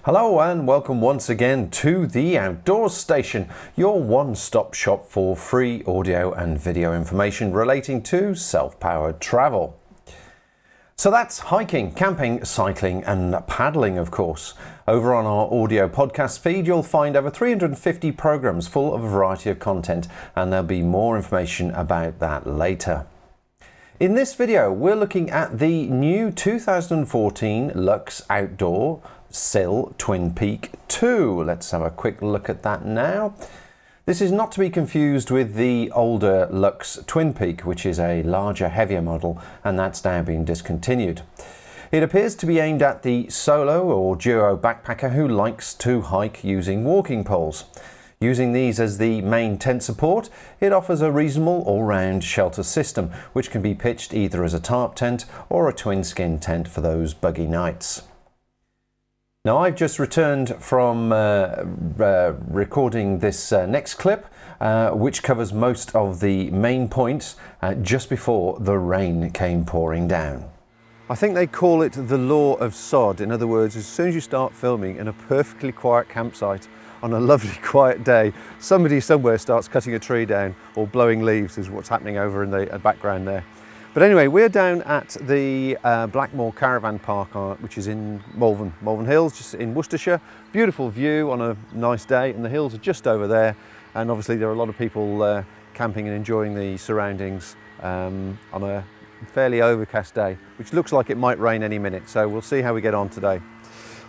Hello and welcome once again to the Outdoors Station, your one-stop shop for free audio and video information relating to self-powered travel. So that's hiking, camping, cycling and paddling, of course. Over on our audio podcast feed, you'll find over 350 programs full of a variety of content, and there'll be more information about that later. In this video, we're looking at the new 2014 Luxe Outdoor Sil Twinpeak II. Let's have a quick look at that now. This is not to be confused with the older Luxe Twinpeak, which is a larger, heavier model, and that's now been discontinued. It appears to be aimed at the solo or duo backpacker who likes to hike using walking poles. Using these as the main tent support, it offers a reasonable all-round shelter system, which can be pitched either as a tarp tent or a twin skin tent for those buggy nights. Now, I've just returned from recording this next clip, which covers most of the main points just before the rain came pouring down. I think they call it the law of sod. In other words, as soon as you start filming in a perfectly quiet campsite on a lovely quiet day, somebody somewhere starts cutting a tree down or blowing leaves, is what's happening over in the background there. But anyway, we're down at the Blackmore Caravan Park, which is in Malvern Hills, just in Worcestershire. Beautiful view on a nice day, and the hills are just over there. And obviously there are a lot of people camping and enjoying the surroundings on a fairly overcast day, which looks like it might rain any minute. So we'll see how we get on today.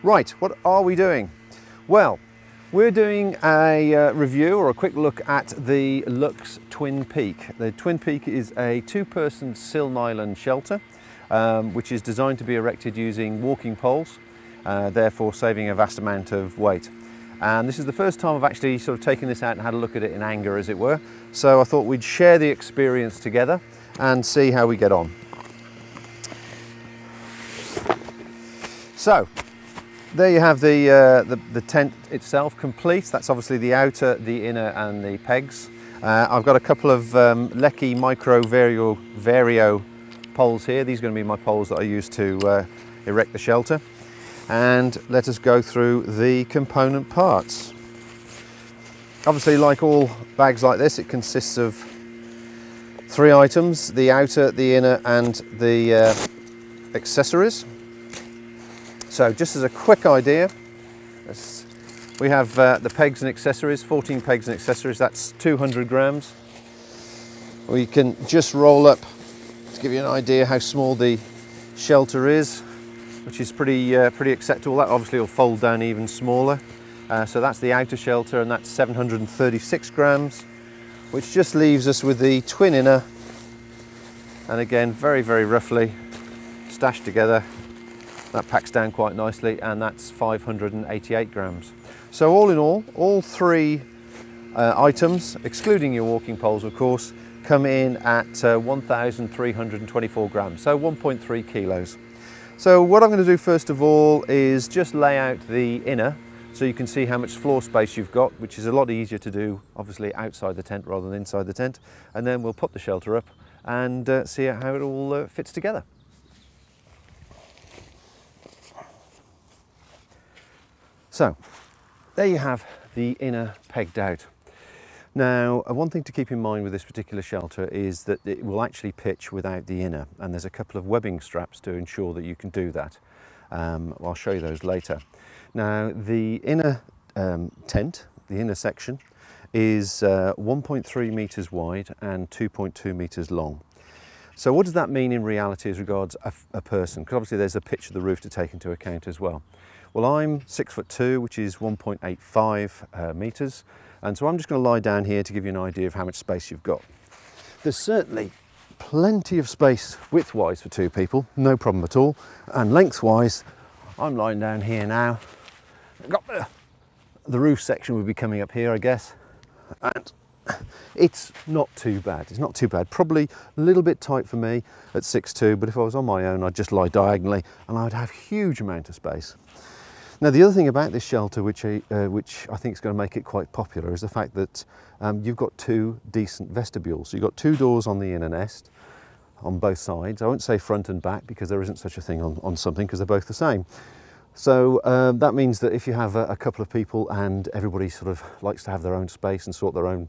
Right, what are we doing? Well, we're doing a review or a quick look at the Luxe Twinpeak. The Twinpeak is a two-person sill nylon shelter, which is designed to be erected using walking poles, therefore saving a vast amount of weight. And this is the first time I've actually sort of taken this out and had a look at it in anger, as it were. So I thought we'd share the experience together and see how we get on. So, there you have the tent itself complete. That's obviously the outer, the inner and the pegs. I've got a couple of Lecky Micro Vario poles here. These are going to be my poles that I use to erect the shelter. And let us go through the component parts. Obviously, like all bags like this, it consists of 3 items: the outer, the inner and the accessories. So just as a quick idea, we have the pegs and accessories, 14 pegs and accessories, that's 200 grams. We can just roll up to give you an idea how small the shelter is, which is pretty acceptable. That obviously will fold down even smaller. So that's the outer shelter, and that's 736 grams, which just leaves us with the twin inner, and again, very, very roughly stashed together. That packs down quite nicely, and that's 588 grams. So all in all 3 items, excluding your walking poles of course, come in at 1,324 grams, so 1.3 kilos. So what I'm going to do first of all is just lay out the inner so you can see how much floor space you've got, which is a lot easier to do obviously outside the tent rather than inside the tent, and then we'll put the shelter up and see how it all fits together. So, there you have the inner pegged out. Now, one thing to keep in mind with this particular shelter is that it will actually pitch without the inner, and there's a couple of webbing straps to ensure that you can do that. I'll show you those later. Now, the inner tent, the inner section, is 1.3 meters wide and 2.2 meters long. So what does that mean in reality as regards a person? Because obviously there's a pitch of the roof to take into account as well. Well, I'm 6'2", which is 1.85 meters, and so I'm just going to lie down here to give you an idea of how much space you've got. There's certainly plenty of space width-wise for 2 people, no problem at all, and lengthwise, I'm lying down here now. Got the roof section would be coming up here, I guess, and it's not too bad. It's not too bad. Probably a little bit tight for me at 6'2", but if I was on my own, I'd just lie diagonally, and I'd have a huge amount of space. Now, the other thing about this shelter, which I think is going to make it quite popular, is the fact that you've got 2 decent vestibules. So you've got 2 doors on the inner nest on both sides. I won't say front and back because there isn't such a thing on something, because they're both the same. So that means that if you have a couple of people and everybody sort of likes to have their own space and sort their own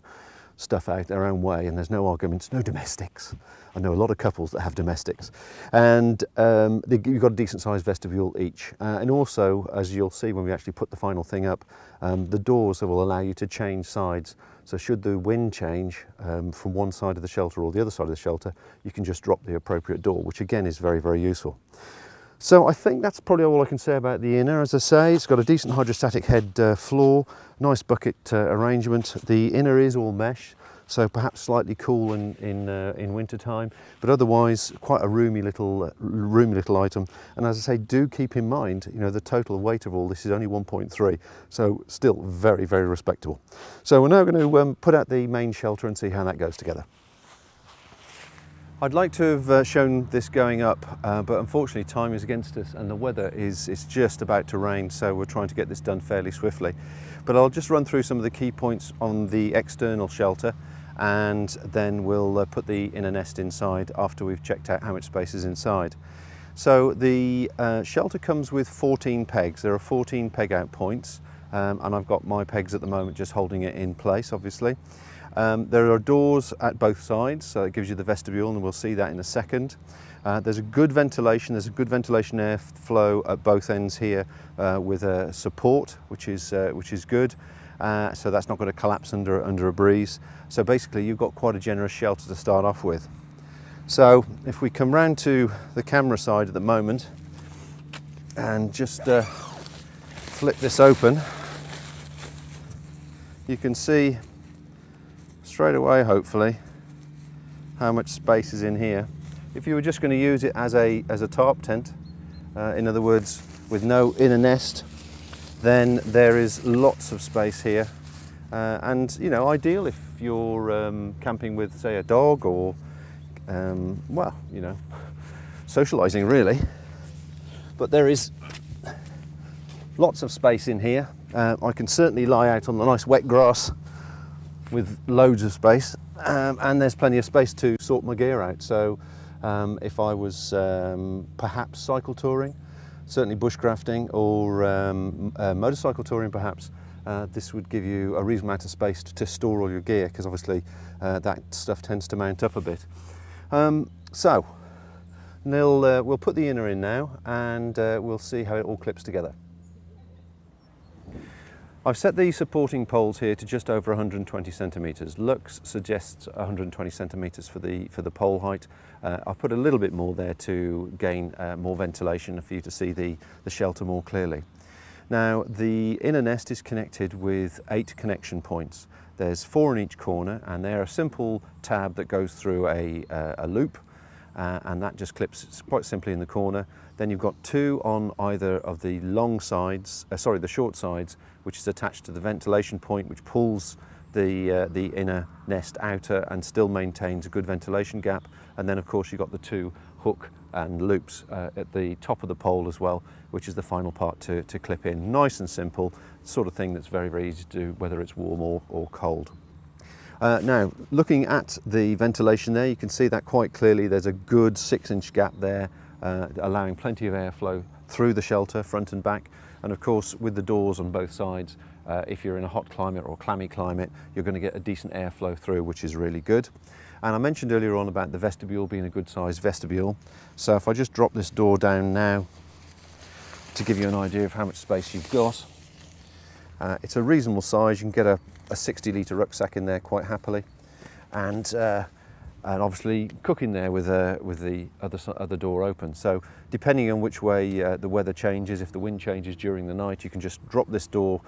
stuff out their own way, and there's no arguments, no domestics. I know a lot of couples that have domestics, and you've got a decent sized vestibule each, and also, as you'll see when we actually put the final thing up, the doors that will allow you to change sides. So should the wind change from one side of the shelter or the other side of the shelter, you can just drop the appropriate door, which again is very, very useful. So I think that's probably all I can say about the inner. As I say, it's got a decent hydrostatic head floor, nice bucket arrangement. The inner is all mesh, so perhaps slightly cool in winter time, but otherwise quite a roomy little item. And as I say, do keep in mind, you know, the total weight of all this is only 1.3, so still very, very respectable. So we're now going to put out the main shelter and see how that goes together. I'd like to have shown this going up, but unfortunately time is against us and the weather is just about to rain, so we're trying to get this done fairly swiftly. But I'll just run through some of the key points on the external shelter, and then we'll put the inner nest inside after we've checked out how much space is inside. So the shelter comes with 14 pegs. There are 14 peg out points, and I've got my pegs at the moment just holding it in place, obviously. There are doors at both sides, so it gives you the vestibule, and we'll see that in a second. There's a good ventilation, airflow at both ends here with a support, which is good. So that's not going to collapse under a breeze. So basically you've got quite a generous shelter to start off with. So if we come round to the camera side at the moment and just flip this open, you can see straight away, hopefully, how much space is in here. If you were just going to use it as a tarp tent, in other words, with no inner nest, then there is lots of space here, and you know, ideal if you're camping with, say, a dog or well, you know, socializing really. But there is lots of space in here. I can certainly lie out on the nice wet grass with loads of space, and there's plenty of space to sort my gear out. So if I was perhaps cycle touring, certainly bushcrafting, or motorcycle touring perhaps, this would give you a reasonable amount of space to store all your gear, because obviously that stuff tends to mount up a bit. So we'll put the inner in now, and we'll see how it all clips together. I've set the supporting poles here to just over 120 centimetres. Luxe suggests 120 centimetres for the pole height. I'll put a little bit more there to gain more ventilation for you to see the shelter more clearly. Now, the inner nest is connected with 8 connection points. There's 4 in each corner, and they're a simple tab that goes through a loop, and that just clips quite simply in the corner. Then you've got 2 on either of the long sides, the short sides, which is attached to the ventilation point, which pulls the inner nest outer and still maintains a good ventilation gap. And then of course you've got the 2 hook and loops at the top of the pole as well, which is the final part to clip in. Nice and simple, sort of thing that's very, very easy to do, whether it's warm or cold. Now, looking at the ventilation there, you can see that quite clearly. There's a good 6-inch gap there, allowing plenty of airflow through the shelter, front and back. And of course, with the doors on both sides, if you're in a hot climate or clammy climate, you're going to get a decent airflow through, which is really good. And I mentioned earlier on about the vestibule being a good sized vestibule. So if I just drop this door down now to give you an idea of how much space you've got, it's a reasonable size. You can get a 60-litre rucksack in there quite happily, and obviously cook in there with the other door open. So depending on which way the weather changes, if the wind changes during the night, you can just drop this door,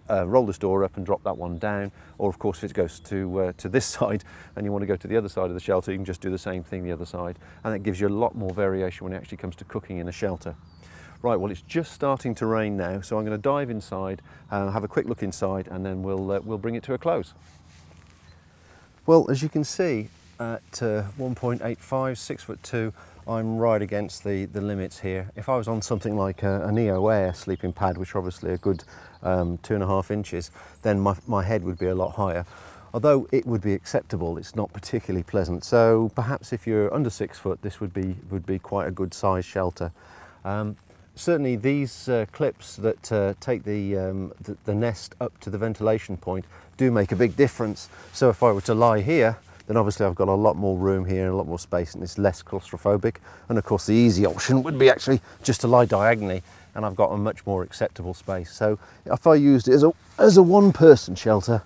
roll this door up and drop that one down. Or of course, if it goes to this side and you want to go to the other side of the shelter, you can just do the same thing the other side, and that gives you a lot more variation when it actually comes to cooking in a shelter. Right, well, it's just starting to rain now, so I'm going to dive inside and have a quick look inside, and then we'll bring it to a close. Well, as you can see, at 1.85, 6'2", I'm right against the limits here. If I was on something like a Neo Air sleeping pad, which are obviously a good 2.5 inches, then my head would be a lot higher. Although it would be acceptable, it's not particularly pleasant. So perhaps if you're under 6 foot, this would be quite a good size shelter. certainly these clips that take the nest up to the ventilation point do make a big difference. So if I were to lie here, then obviously I've got a lot more room here and a lot more space, and it's less claustrophobic. And of course the easy option would be actually just to lie diagonally, and I've got a much more acceptable space. So if I used it as a one-person shelter,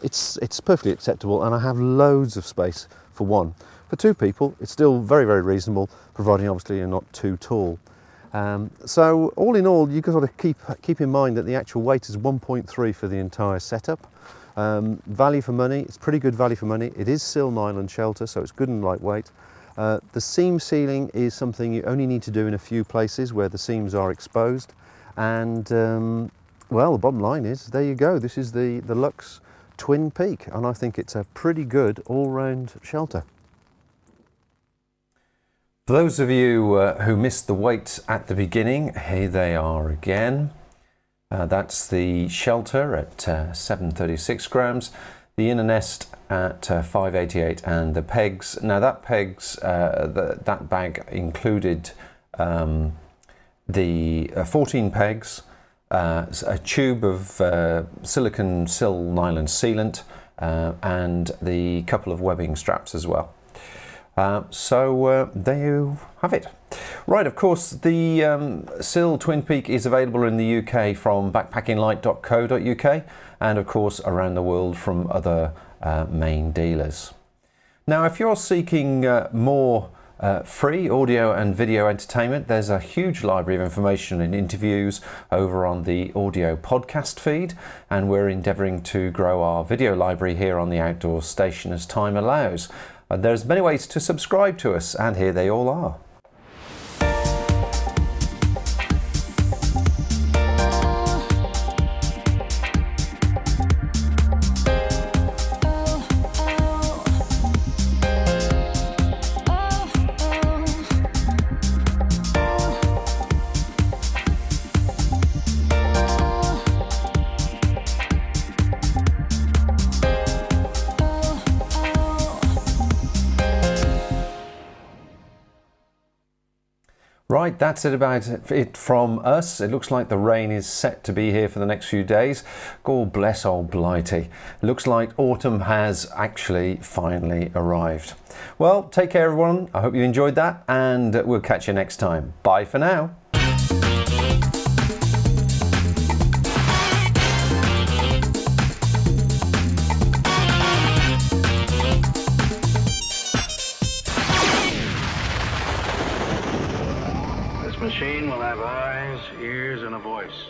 it's perfectly acceptable, and I have loads of space for one. For two people, it's still very, very reasonable, providing obviously you're not too tall. So all in all, you've got to keep in mind that the actual weight is 1.3 for the entire setup. Value for money, it's pretty good value for money. It is Sil nylon shelter, so it's good and lightweight. The seam sealing is something you only need to do in a few places where the seams are exposed. And well, the bottom line is, there you go. This is the Luxe Twinpeak, and I think it's a pretty good all-round shelter. For those of you who missed the weights at the beginning, here they are again. That's the shelter at 736 grams, the inner nest at 588, and the pegs. Now that that bag included the 14 pegs, a tube of silicone Sil nylon sealant, and the couple of webbing straps as well. So there you have it. Right, of course, the Sil Twinpeak is available in the UK from backpackinglight.co.uk, and of course around the world from other main dealers. Now, if you're seeking more free audio and video entertainment, there's a huge library of information and interviews over on the audio podcast feed, and we're endeavouring to grow our video library here on the Outdoor Station as time allows. There's many ways to subscribe to us, and here they all are. Right, that's about it from us. It looks like the rain is set to be here for the next few days. God bless old Blighty. Looks like autumn has actually finally arrived. Well, take care everyone. I hope you enjoyed that, and we'll catch you next time. Bye for now. Machine will have eyes, ears, and a voice.